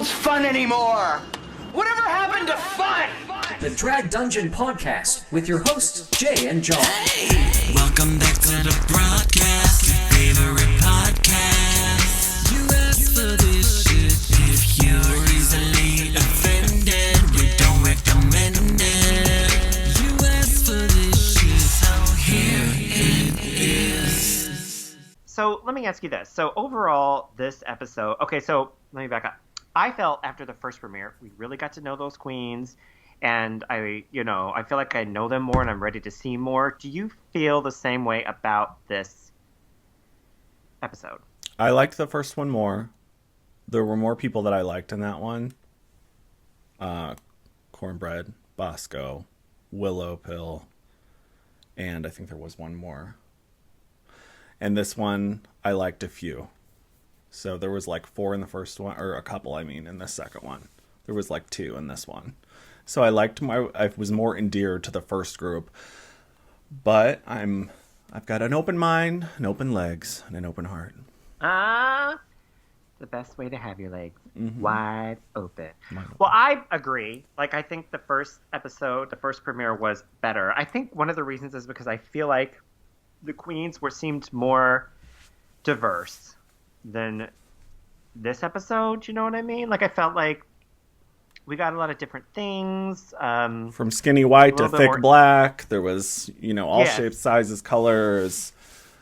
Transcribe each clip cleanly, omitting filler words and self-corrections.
sounds fun anymore. Whatever happened to fun? The Drag Dungeon Podcast with your hosts, Jay and John. Hey! Welcome back to the broadcast, your favorite podcast. You asked for this shit. If you're easily offended, we don't recommend it. You asked for this shit, so here it is. So let me ask you this. So overall, this episode... Okay, so let me back up. I felt after the first premiere, we really got to know those queens. And I feel like I know them more and I'm ready to see more. Do you feel the same way about this episode? I liked the first one more. There were more people that I liked in that one. Cornbread, Bosco, Willow Pill, and I think there was one more. And this one, I liked a few. So there was like 4 in the first one, or a couple, in the second one. There was like 2 in this one. So I was more endeared to the first group. But I've got an open mind, an open legs, and an open heart. The best way to have your legs wide open. Well, I agree. Like, I think the first episode, the first premiere was better. I think one of the reasons is because I feel like the queens seemed more diverse than this episode. You know what I mean? Like, I felt like we got a lot of different things. From skinny white to thick black. There was, all shapes, sizes, colors.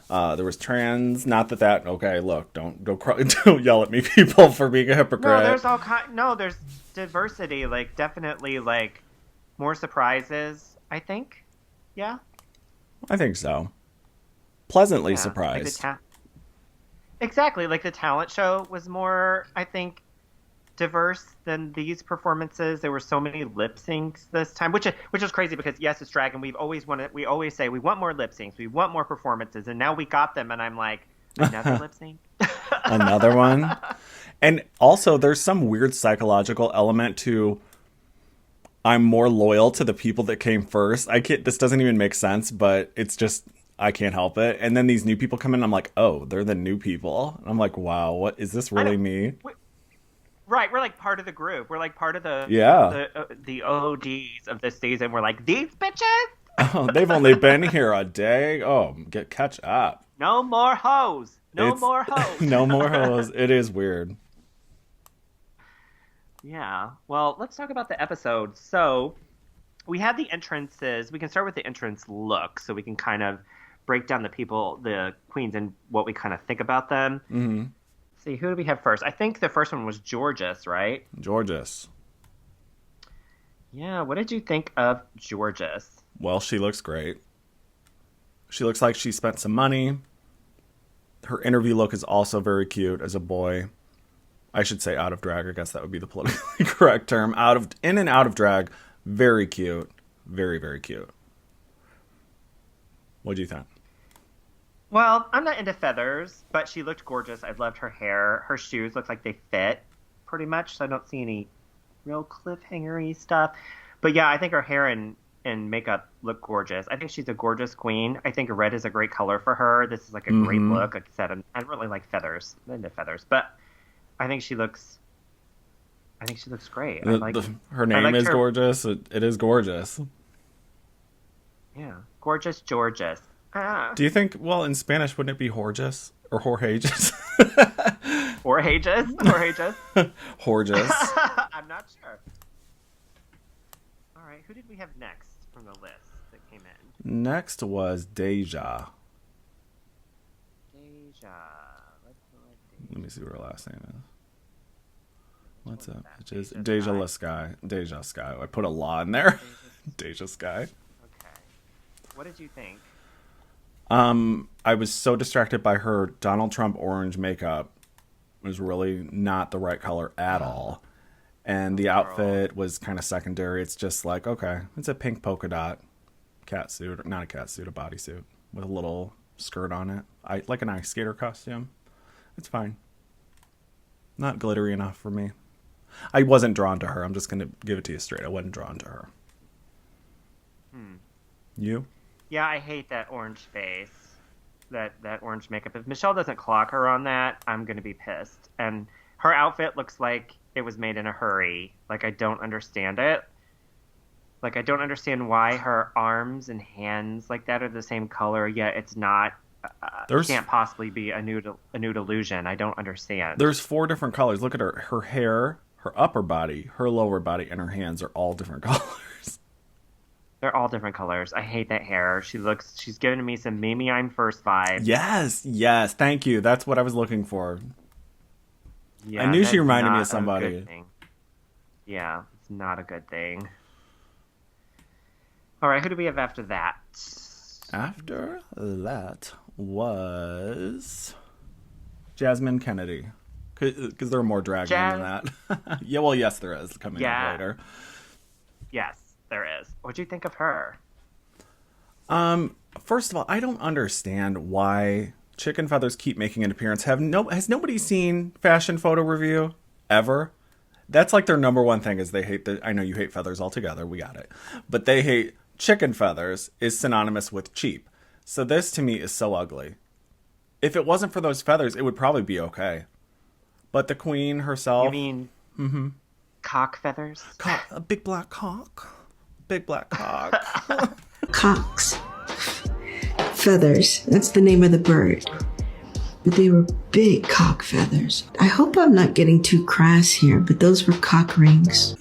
There was trans. Not that. Okay, look, don't yell at me, people, for being a hypocrite. No, there's diversity. Like, definitely, like, more surprises. I think. Yeah. I think so. Pleasantly surprised. Like exactly. Like, the talent show was more, I think, diverse than these performances. There were so many lip syncs this time, which is crazy because yes, it's drag, and we always say we want more lip syncs, we want more performances, and now we got them, and I'm like, another lip sync, another one. And also, there's some weird psychological element to I'm more loyal to the people that came first. This doesn't even make sense, but it's just I can't help it. And then these new people come in, and I'm like, oh, they're the new people. And I'm like, wow, what is this really me? Right, we're like part of the group. We're like part of the OGs of this season. We're like, these bitches? Oh, they've only been here a day. Oh, catch up. No more hoes. No more hoes. No more hoes. It is weird. Yeah. Well, let's talk about the episode. So we had the entrances. We can start with the entrance look, so we can kind of break down the queens, and what we kind of think about them. Mm-hmm. See, who do we have first? I think the first one was Gorgeous, right? Gorgeous. Yeah, what did you think of Gorgeous? Well, she looks great. She looks like she spent some money. Her interview look is also very cute as a boy. I should say out of drag. I guess that would be the politically correct term. In and out of drag, very cute. Very, very cute. What do you think? Well, I'm not into feathers, but she looked gorgeous. I loved her hair. Her shoes look like they fit pretty much, so I don't see any real cliffhanger-y stuff. But yeah, I think her hair and makeup look gorgeous. I think she's a gorgeous queen. I think red is a great color for her. This is like a great look. Like I said, I really like feathers. I'm into feathers, but I think she looks great. Her name is gorgeous. It is gorgeous. Yeah, gorgeous, gorgeous. Do you think, well, in Spanish, wouldn't it be Horgeous? Or Jorgeous? Jorgeous? Jorgeous? Horgeous. I'm not sure. All right, who did we have next from the list that came in? Next was Deja. Let me see what her last name is. What's up? It is Deja Sky. Deja Sky. I put a law in there. Deja Sky. Okay. What did you think? I was so distracted by her Donald Trump orange makeup. It was really not the right color at all. And the outfit was kind of secondary. It's just like, okay, it's a pink polka dot catsuit. Not a catsuit, a bodysuit with a little skirt on it. Like an ice skater costume. It's fine. Not glittery enough for me. I wasn't drawn to her. I'm just going to give it to you straight. I wasn't drawn to her. You? Yeah, I hate that orange face, that orange makeup. If Michelle doesn't clock her on that, I'm going to be pissed. And her outfit looks like it was made in a hurry. Like, I don't understand it. Like, I don't understand why her arms and hands like that are the same color, yet it's not. Can't possibly be a nude illusion. I don't understand. There's 4 different colors. Look at her. Her hair, her upper body, her lower body, and her hands are all different colors. They're all different colors. I hate that hair. She's giving me some Mimi I'm First vibes. Yes. Thank you. That's what I was looking for. Yeah, I knew she reminded me of a somebody. good thing. Yeah, it's not a good thing. All right, who do we have after that? After that was Jasmine Kennedie. Because there are more dragging than that. Yeah, well, yes, there is coming up later. Yes, there is. What'd you think of her? First of all, I don't understand why chicken feathers keep making an appearance. Has nobody seen Fashion Photo Review ever? That's like their number one thing is they hate I know you hate feathers altogether. We got it. But they hate chicken feathers is synonymous with cheap. So this to me is so ugly. If it wasn't for those feathers, it would probably be okay. But the queen herself... You mean cock feathers? A big black cock. Big black cock. Cocks. Feathers. That's the name of the bird. But they were big cock feathers. I hope I'm not getting too crass here, but those were cock rings.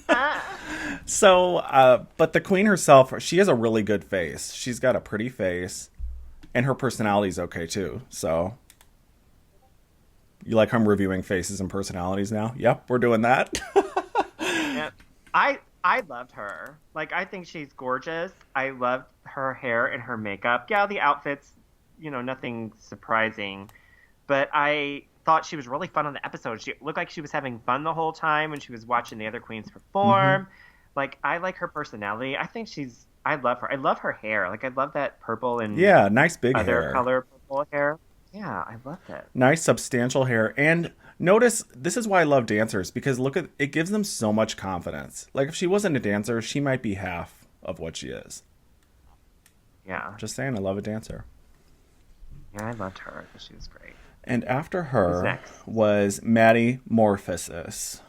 So, but the queen herself, she has a really good face. She's got a pretty face. And her personality's okay, too. So, you like I'm reviewing faces and personalities now? Yep, we're doing that. Yeah. I loved her. Like, I think she's gorgeous. I loved her hair and her makeup. Yeah, the outfits, nothing surprising. But I thought she was really fun on the episode. She looked like she was having fun the whole time when she was watching the other queens perform. Mm-hmm. Like, I like her personality. I think I love her. I love her hair. Like, I love that purple and nice big other hair. color purple hair. Yeah, I love it. Nice substantial hair. And notice, this is why I love dancers, because look at it gives them so much confidence. Like, if she wasn't a dancer, she might be half of what she is. Yeah. Just saying, I love a dancer. Yeah, I loved her. She was great. And after her was Maddy Morphosis.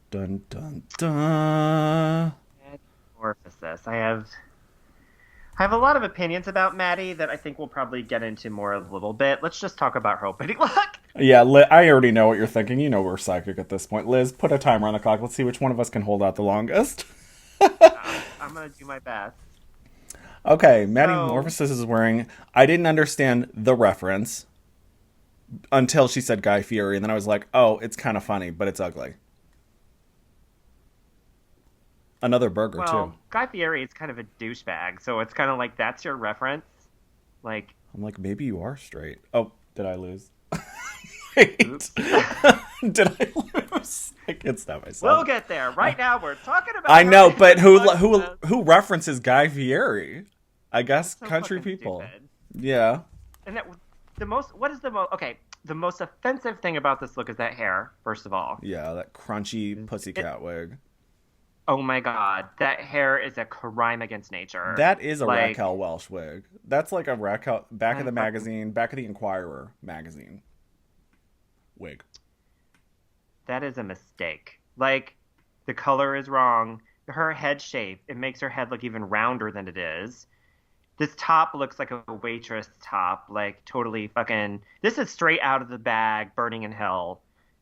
Dun, dun, dun. Maddy Morphosis. I have a lot of opinions about Maddy that I think we'll probably get into more a little bit. Let's just talk about her opening look. Yeah, I already know what you're thinking. You know we're psychic at this point. Liz, put a timer on the clock. Let's see which one of us can hold out the longest. I'm going to do my best. Okay, Maddy Morphosis is wearing... I didn't understand the reference until she said Guy Fieri, and then I was like, oh, it's kind of funny, but it's ugly. Another burger, too. Guy Fieri is kind of a douchebag, so it's kind of like that's your reference. Like, I'm like, maybe you are straight. Oh, did I lose? Wait. Did I lose? I can't stop myself. We'll get there. Right now, we're talking about... I know, but who references Guy Fieri? I guess so country people. Stupid. Yeah. And the most offensive thing about this look is that hair, first of all. Yeah, that crunchy pussycat wig. Oh my god, that hair is a crime against nature. That is a Raquel Welch wig. That's like a Raquel back of the Inquirer magazine wig. That is a mistake. Like, the color is wrong. Her head shape, it makes her head look even rounder than it is. This top looks like a waitress top, like totally fucking... This is straight out of the bag, Burning in Hell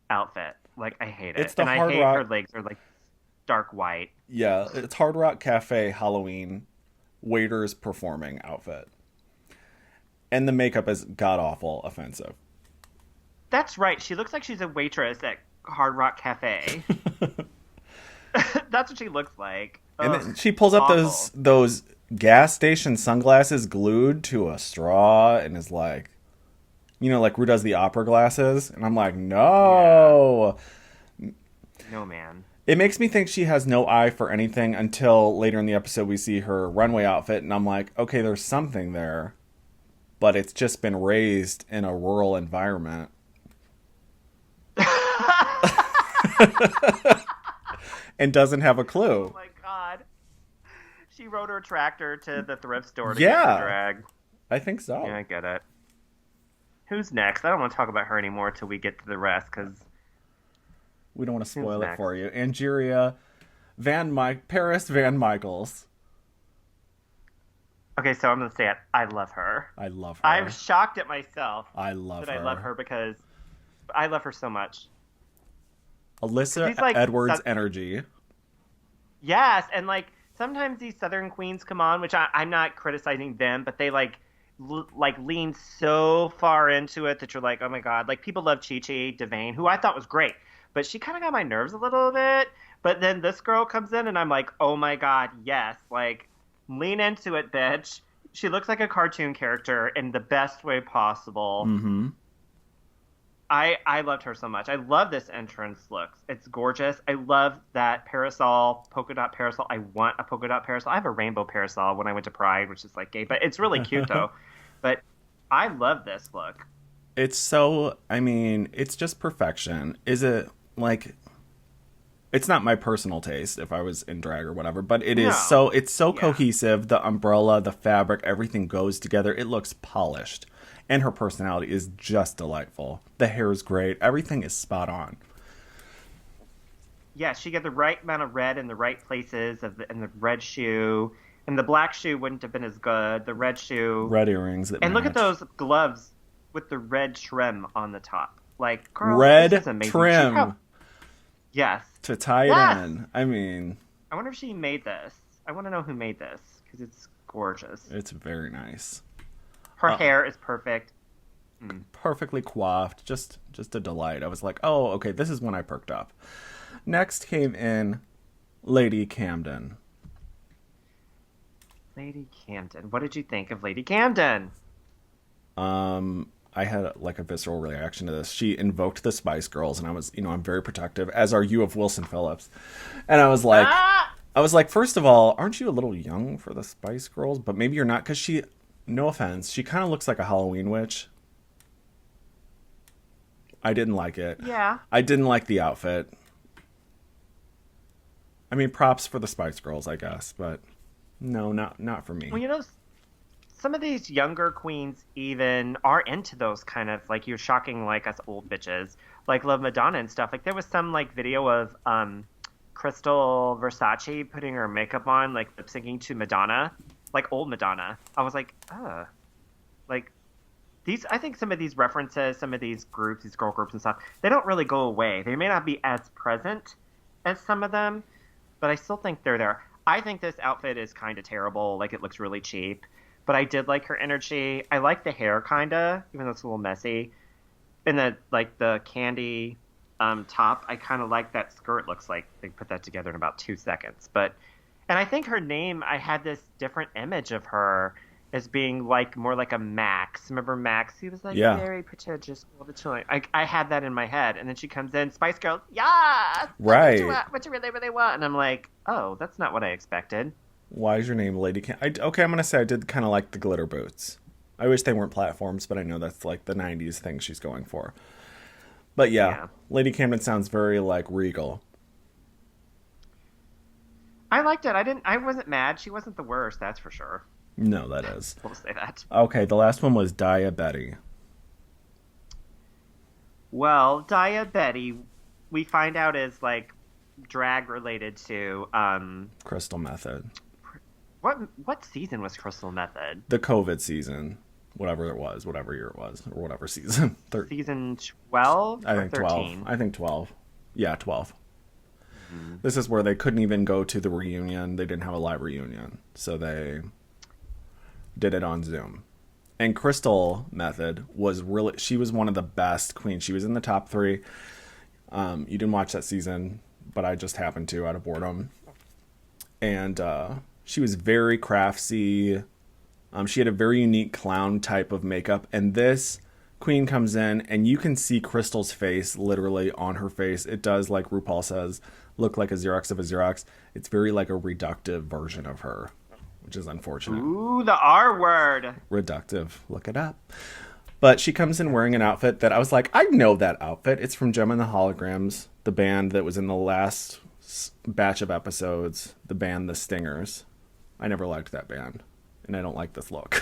outfit. Like, I hate it. I hate her legs are like dark white. Yeah, it's Hard Rock Cafe Halloween waiters performing outfit. And the makeup is god-awful offensive. That's right. She looks like she's a waitress at Hard Rock Cafe. That's what she looks like. And then she pulls up those gas station sunglasses glued to a straw and is like, like Ru does the opera glasses. And I'm like, no. Yeah. No, man. It makes me think she has no eye for anything until later in the episode we see her runway outfit. And I'm like, okay, there's something there. But it's just been raised in a rural environment. And doesn't have a clue. Oh my god. She rode her tractor to the thrift store to get the drag. I think so. Yeah, I get it. Who's next? I don't want to talk about her anymore till we get to the rest, because We don't want to spoil it next? for you. Angeria, Paris VanMichaels. Okay, so I'm going to say it. I love her. I love her. I'm shocked at myself I love that her. I love her because I love her so much. Alyssa She's like Edwards energy. Yes, and like sometimes these Southern queens come on, which I'm not criticizing them, but they like lean so far into it that you're like, oh my god. Like people love Chi Chi DeVayne, who I thought was great, but she kind of got my nerves a little bit. But then this girl comes in, and I'm like, oh my god, yes, like lean into it, bitch. She looks like a cartoon character in the best way possible. Mm-hmm. I loved her so much. I love this entrance look. It's gorgeous. I love that parasol, polka dot parasol. I want a polka dot parasol. I have a rainbow parasol when I went to Pride, which is like gay, but it's really cute though. But I love this look. It's so, I mean, it's just perfection. Is it like, it's not my personal taste if I was in drag or whatever, but it is so, it's so cohesive. The umbrella, the fabric, everything goes together. It looks polished. And her personality is just delightful. The hair is great. Everything is spot on. Yeah, she got the right amount of red in the right places and the red shoe. And the black shoe wouldn't have been as good. The red shoe. Red earrings that And match. look at those gloves with the red trim on the top. Like, girl, red this is amazing. trim. Yes. To tie it in. I mean. I wonder if she made this. I want to know who made this because it's gorgeous. It's very nice. Her hair is perfect. Perfectly coiffed. Just a delight. I was like, oh, okay, this is when I perked up. Next came in Lady Camden. Lady Camden. What did you think of Lady Camden? I had like a visceral reaction to this. She invoked the Spice Girls, and I was, I'm very protective, as are you of Wilson Phillips. And I was like, first of all, aren't you a little young for the Spice Girls? But maybe you're not, because she, no offense, she kind of looks like a Halloween witch. I didn't like it. Yeah. I didn't like the outfit. I mean, props for the Spice Girls, I guess, but no, not for me. Well, some of these younger queens even are into those kind of, like, you're shocking like us old bitches, like Love Madonna and stuff. Like, there was some, like, video of Crystal Versace putting her makeup on, like, lip syncing to Madonna, like old Madonna. I was like, like, I think some of these references, some of these groups, these girl groups and stuff, they don't really go away. They may not be as present as some of them, but I still think they're there. I think this outfit is kind of terrible. Like, it looks really cheap. But I did like her energy. I like the hair, kind of, even though it's a little messy. And the candy top, I kind of like that skirt. Looks like they put that together in about 2 seconds. And I think her name, I had this different image of her as being like more like a Max. Remember Max? He was like very pretentious all the time. I had that in my head. And then she comes in, Spice Girls, yes! Right. What you really, really want? And I'm like, oh, that's not what I expected. Why is your name Lady Camden? Okay, I'm going to say I did kind of like the glitter boots. I wish they weren't platforms, but I know that's like the 90s thing she's going for. But yeah, Lady Camden sounds very like regal. I liked it. I wasn't mad. She wasn't the worst, that's for sure. No, that is. We'll say that. Okay, the last one was Dia Betty. Well, Dia Betty, we find out is like drag related to Crystal Method. What season was Crystal Method? The COVID season, whatever it was, whatever year it was, or whatever season. Season 12? I think 13? 12. I think 12. Yeah, 12. Mm-hmm. This is where they couldn't even go to the reunion. They didn't have a live reunion, so they did it on Zoom. And Crystal Method she was one of the best queens. She was in the top 3. You didn't watch that season, but I just happened to out of boredom. And she was very craftsy. She had a very unique clown type of makeup. And this queen comes in, and you can see Crystal's face literally on her face. It does, like RuPaul says, look like a Xerox of a Xerox. It's very like a reductive version of her, which is unfortunate. Ooh, the R word. Reductive. Look it up. But she comes in wearing an outfit that I was like, I know that outfit. It's from Gem and the Holograms, the band that was in the last batch of episodes, the band The Stingers. I never liked that band, and I don't like this look.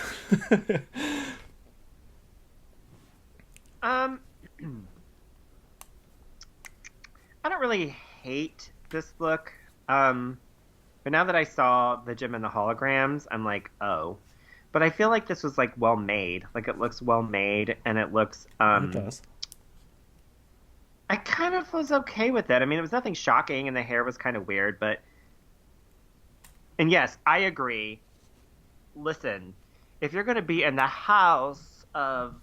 I don't really hate this look. But now that I saw the gym and the holograms, I'm like, oh. But I feel like this was like well made. Like it looks well made, and it looks. It does. I kind of was okay with it. I mean, it was nothing shocking, and the hair was kind of weird, but. And yes, I agree. Listen, if you're going to be in the house of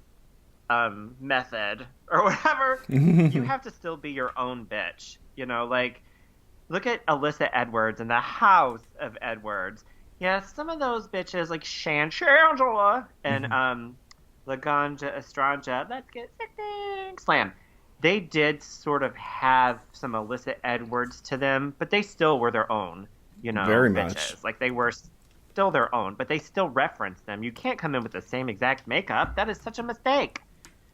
method or whatever, you have to still be your own bitch. You know, like, look at Alyssa Edwards and the house of Edwards. Yeah, some of those bitches, like Shangela and Laganja Estranja, let's get sickening, slam. They did sort of have some Alyssa Edwards to them, but they still were their own, you know, very bitches. much. Like, they were still their own, but they still reference them. You can't come in with the same exact makeup. That is such a mistake.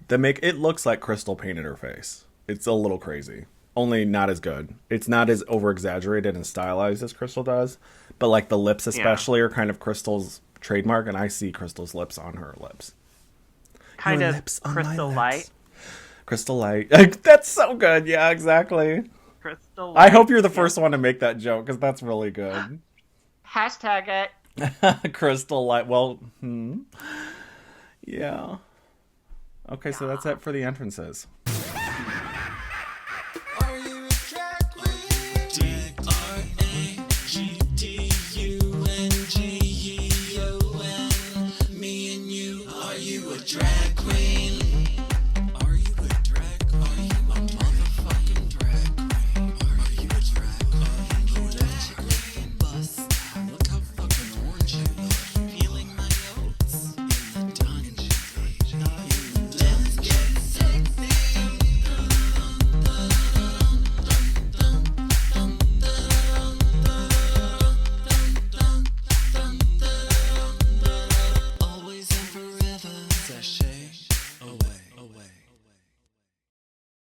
It looks like Crystal painted her face. It's a little crazy. Only not as good. It's not as over-exaggerated and stylized as Crystal does, but like the lips especially are kind of Crystal's trademark, and I see Crystal's lips on her lips. Kind Your of lips on Crystal my Light. lips. Crystal Light. That's so good. Yeah, exactly. Crystal Light. I hope you're the first one to make that joke, because that's really good. Hashtag it. Crystal Light. Well, yeah. Okay, so that's it for the entrances.